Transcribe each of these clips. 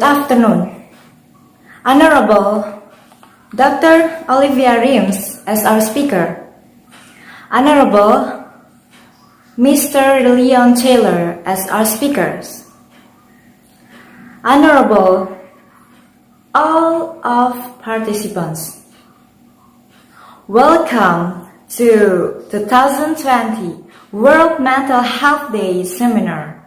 afternoon. Honorable Dr. Olivia Reams as our speaker. Honorable Mr. Leon Taylor as our speakers. Honorable all of participants. Welcome to 2020 World Mental Health Day Seminar.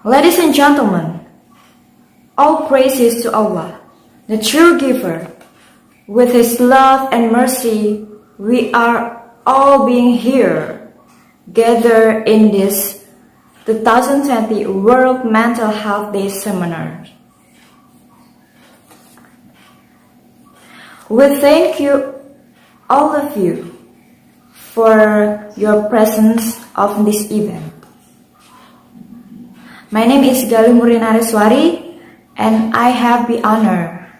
Ladies and gentlemen, all praises to Allah, the true giver. With His love and mercy, we are all being here, gathered in this 2020 World Mental Health Day Seminar. We thank you, all of you, for your presence of this event. My name is Galuh Nareswari, and I have the honor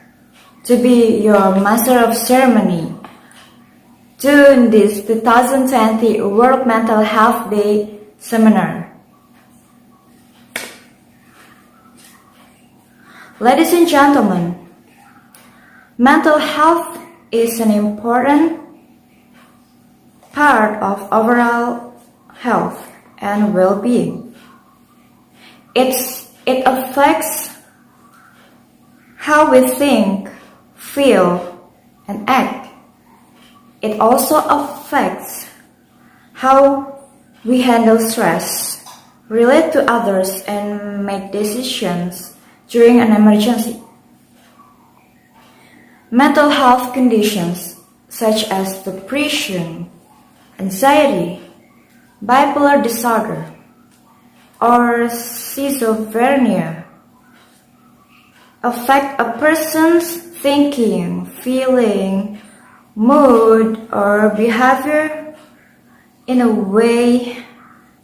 to be your Master of Ceremony during this 2020 World Mental Health Day Seminar. Ladies and gentlemen, mental health is an important part of overall health and well-being. It affects how we think, feel, and act. It also affects how we handle stress, relate to others, and make decisions during an emergency. Mental health conditions such as depression, anxiety, bipolar disorder, or schizophrenia affect a person's thinking, feeling, mood, or behavior in a way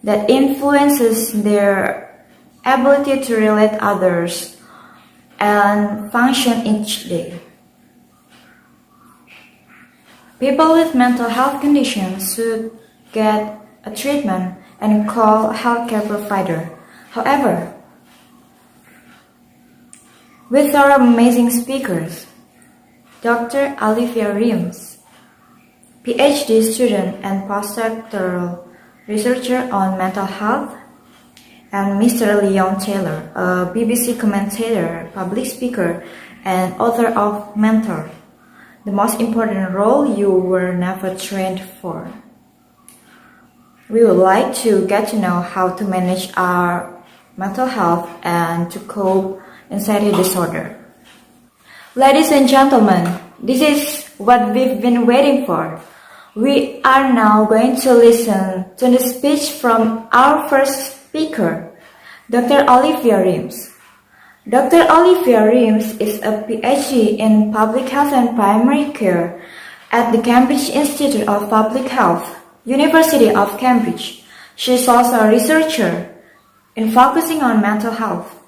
that influences their ability to relate others and function each day. People with mental health conditions should get a treatment and call a healthcare provider. However, with our amazing speakers, Dr. Olivia Reams, PhD student and postdoctoral researcher on mental health, and Mr. Leon Taylor, a BBC commentator, public speaker, and author of Mentor, the most important role you were never trained for. We would like to get to know how to manage our mental health and to cope anxiety disorder. Ladies and gentlemen, this is what we've been waiting for. We are now going to listen to the speech from our first speaker, Dr. Olivia Reams. Dr. Olivia Reams is a PhD in Public Health and Primary Care at the Cambridge Institute of Public Health, University of Cambridge. She is also a researcher in focusing on mental health.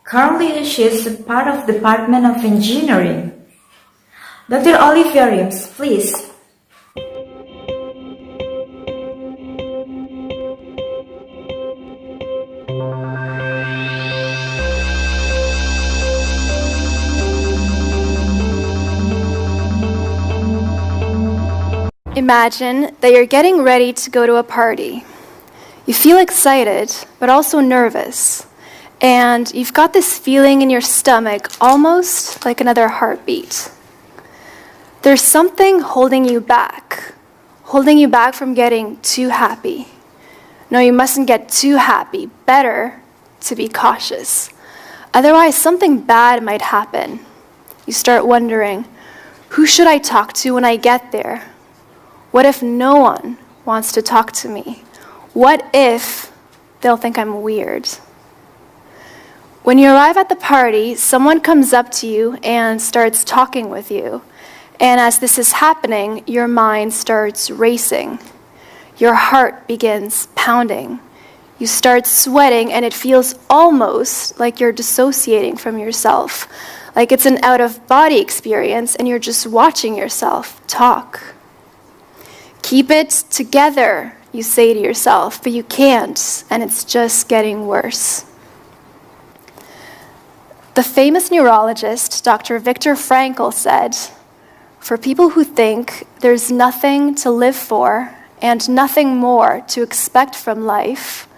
Currently, she is a part of the Department of Engineering. Dr. Olivia Reams, please. Imagine that you're getting ready to go to a party. You feel excited, but also nervous. And you've got this feeling in your stomach, almost like another heartbeat. There's something holding you back from getting too happy. No, you mustn't get too happy. Better to be cautious. Otherwise, something bad might happen. You start wondering, who should I talk to when I get there? What if no one wants to talk to me? What if they'll think I'm weird? When you arrive at the party, someone comes up to you and starts talking with you. And as this is happening, your mind starts racing. Your heart begins pounding. You start sweating, and it feels almost like you're dissociating from yourself, like it's an out-of-body experience, and you're just watching yourself talk. Keep it together. you say to yourself, but you can't, and it's just getting worse. The famous neurologist, Dr. Viktor Frankl, said, "For people who think there's nothing to live for and nothing more to expect from life,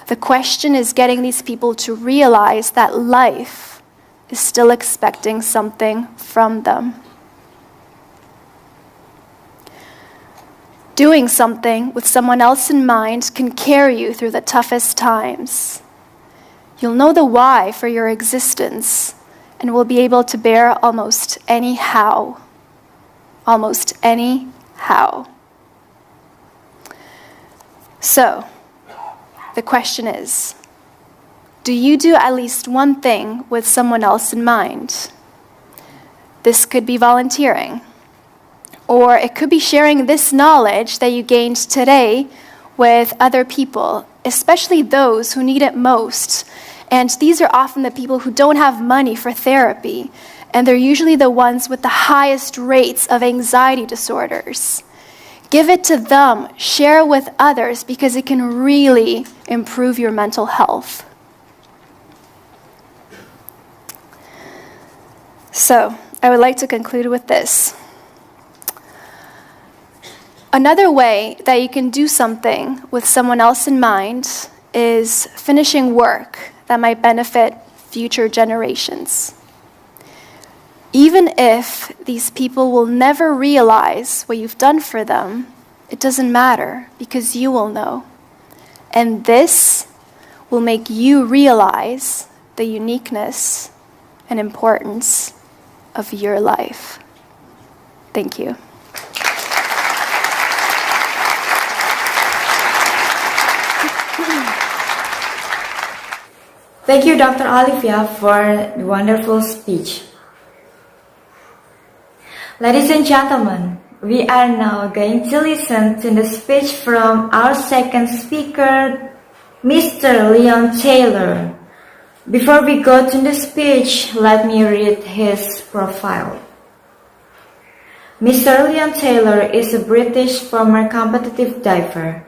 the question is getting these people to realize that life is still expecting something from them." Doing something with someone else in mind can carry you through the toughest times. You'll know the why for your existence and will be able to bear almost any how. Almost any how. So, the question is, do you do at least one thing with someone else in mind? This could be volunteering. Or it could be sharing this knowledge that you gained today with other people, especially those who need it most. And these are often the people who don't have money for therapy, and they're usually the ones with the highest rates of anxiety disorders. Give it to them, share with others, because it can really improve your mental health. So, I would like to conclude with this. Another way that you can do something with someone else in mind is finishing work that might benefit future generations. Even if these people will never realize what you've done for them, it doesn't matter because you will know. And this will make you realize the uniqueness and importance of your life. Thank you. Thank you, Dr. Olivia, for the wonderful speech. Ladies and gentlemen, we are now going to listen to the speech from our second speaker, Mr. Leon Taylor. Before we go to the speech, let me read his profile. Mr. Leon Taylor is a British former competitive diver.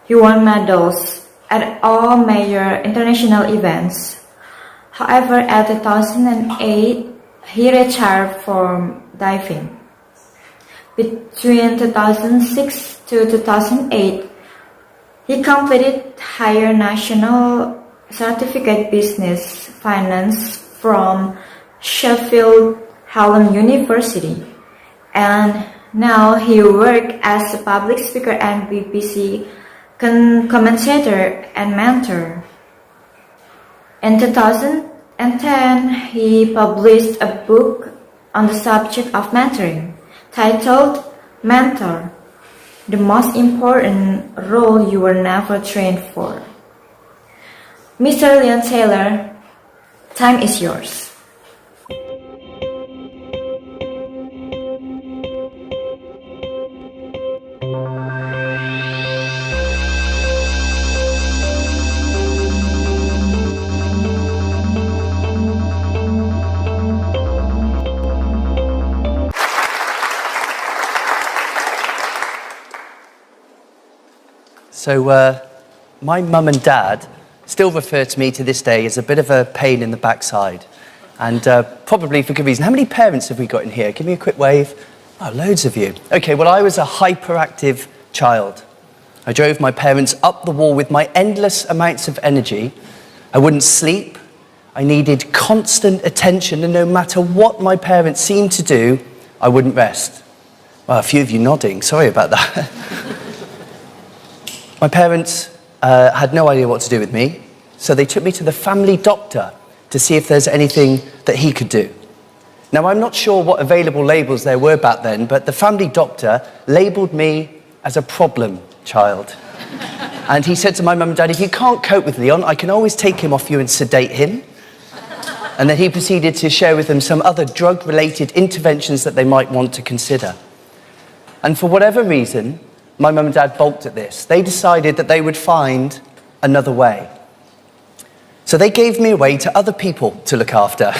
He won medals at all major international events. However, at 2008, he retired from diving. Between 2006 to 2008, he completed Higher National Certificate Business Finance from Sheffield Hallam University, and now he works as a public speaker and BBC commentator and mentor. In 2010, he published a book on the subject of mentoring, titled Mentor, the Most Important Role You Were Never Trained For. Mr. Leon Taylor, time is yours. So my mum and dad still refer to me to this day as a bit of a pain in the backside. And probably for good reason. How many parents have we got in here? Give me a quick wave. Oh, loads of you. Okay, well, I was a hyperactive child. I drove my parents up the wall with my endless amounts of energy. I wouldn't sleep. I needed constant attention, and no matter what my parents seemed to do, I wouldn't rest. Well, a few of you nodding. Sorry about that. My parents had no idea what to do with me, so they took me to the family doctor to see if there's anything that he could do. Now, I'm not sure what available labels there were back then, but the family doctor labelled me as a problem child. And he said to my mum and dad, if you can't cope with Leon, I can always take him off you and sedate him. And then he proceeded to share with them some other drug-related interventions that they might want to consider. And for whatever reason, my mum and dad balked at this. They decided that they would find another way. So they gave me away to other people to look after.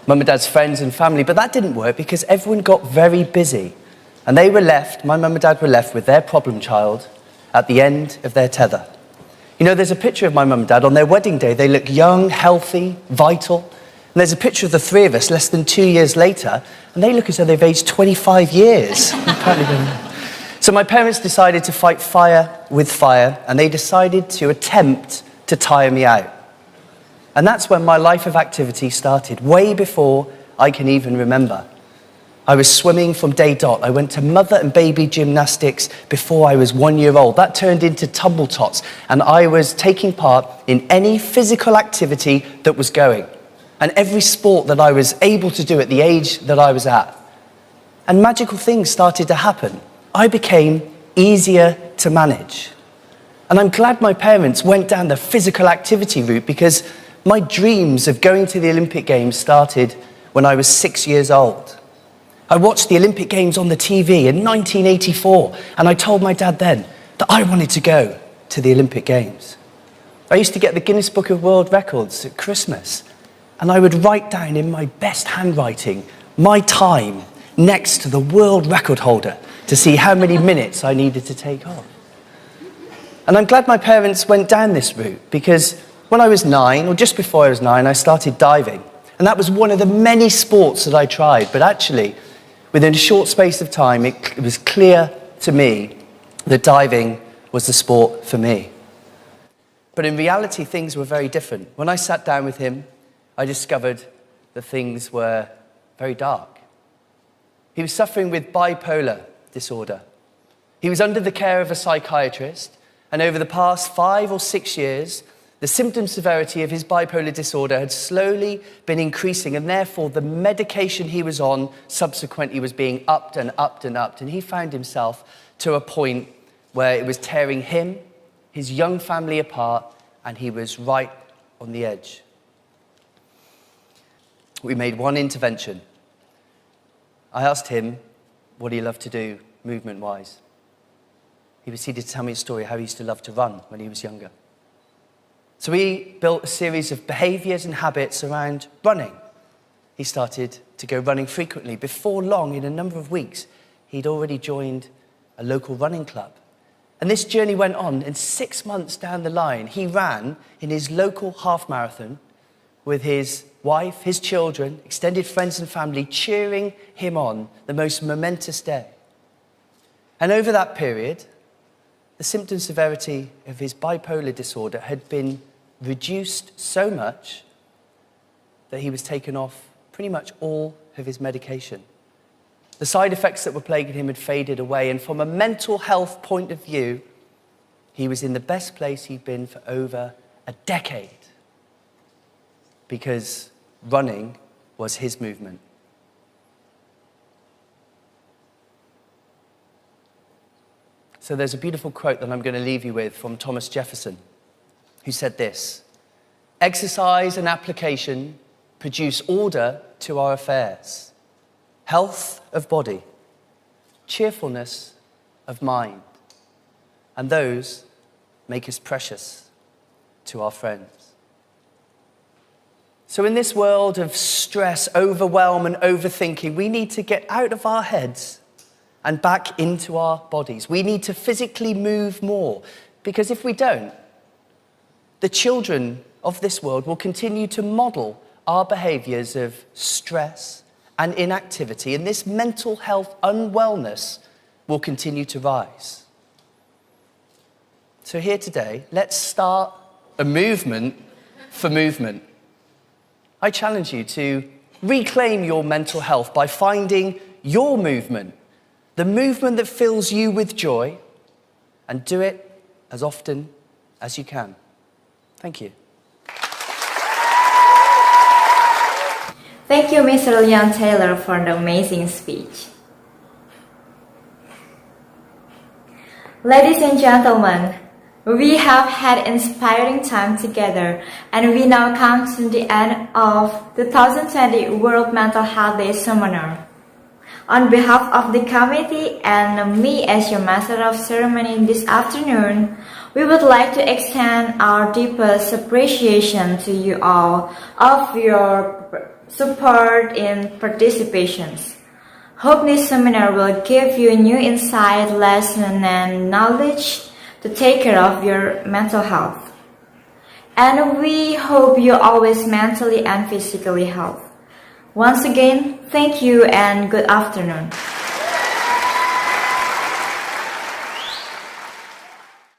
Mum and dad's friends and family, but that didn't work because everyone got very busy. And they were left, my mum and dad were left with their problem child at the end of their tether. You know, there's a picture of my mum and dad. On their wedding day, they look young, healthy, vital. And there's a picture of the three of us less than 2 years later, and they look as though they've aged 25 years. So my parents decided to fight fire with fire, and they decided to attempt to tire me out. And that's when my life of activity started, way before I can even remember. I was swimming from day dot. I went to mother and baby gymnastics before I was 1 year old. That turned into tumble tots, and I was taking part in any physical activity that was going, and every sport that I was able to do at the age that I was at. And magical things started to happen. I became easier to manage. And I'm glad my parents went down the physical activity route, because my dreams of going to the Olympic Games started when I was 6 years old. I watched the Olympic Games on the TV in 1984, and I told my dad then that I wanted to go to the Olympic Games. I used to get the Guinness Book of World Records at Christmas, and I would write down in my best handwriting my time next to the world record holder to see how many minutes I needed to take off. And I'm glad my parents went down this route, because when I was 9, or just before I was 9, I started diving. And that was one of the many sports that I tried, but actually, within a short space of time, it was clear to me that diving was the sport for me. But in reality, things were very different. When I sat down with him, I discovered that things were very dark. He was suffering with bipolar disorder. He was under the care of a psychiatrist, and over the past 5 or 6 years, the symptom severity of his bipolar disorder had slowly been increasing, and therefore the medication he was on subsequently was being upped and upped and upped, and he found himself to a point where it was tearing him, his young family apart, and he was right on the edge. We made one intervention. I asked him what he loved to do movement-wise. He proceeded to tell me a story how he used to love to run when he was younger. So we built a series of behaviours and habits around running. He started to go running frequently. Before long, in a number of weeks, he'd already joined a local running club. And this journey went on, and 6 months down the line, he ran in his local half marathon with his wife, his children, extended friends and family cheering him on, the most momentous day. And over that period, the symptom severity of his bipolar disorder had been reduced so much that he was taken off pretty much all of his medication. The side effects that were plaguing him had faded away, and from a mental health point of view, he was in the best place he'd been for over a decade, because running was his movement. So there's a beautiful quote that I'm going to leave you with from Thomas Jefferson, who said this: "Exercise and application produce order to our affairs, health of body, cheerfulness of mind, and those make us precious to our friends." So in this world of stress, overwhelm, and overthinking, we need to get out of our heads and back into our bodies. We need to physically move more, because if we don't, the children of this world will continue to model our behaviours of stress and inactivity, and this mental health unwellness will continue to rise. So here today, let's start a movement for movement. I challenge you to reclaim your mental health by finding your movement, the movement that fills you with joy, and do it as often as you can. Thank you. Thank you, Mr. Leon Taylor, for the amazing speech. Ladies and gentlemen, we have had inspiring time together, and we now come to the end of the 2020 World Mental Health Day seminar. On behalf of the committee and me as your Master of Ceremony this afternoon, we would like to extend our deepest appreciation to you all of your support in participations. Hope this seminar will give you new insight, lesson, and knowledge to take care of your mental health. And we hope you always mentally and physically healthy. Once again, thank you and good afternoon.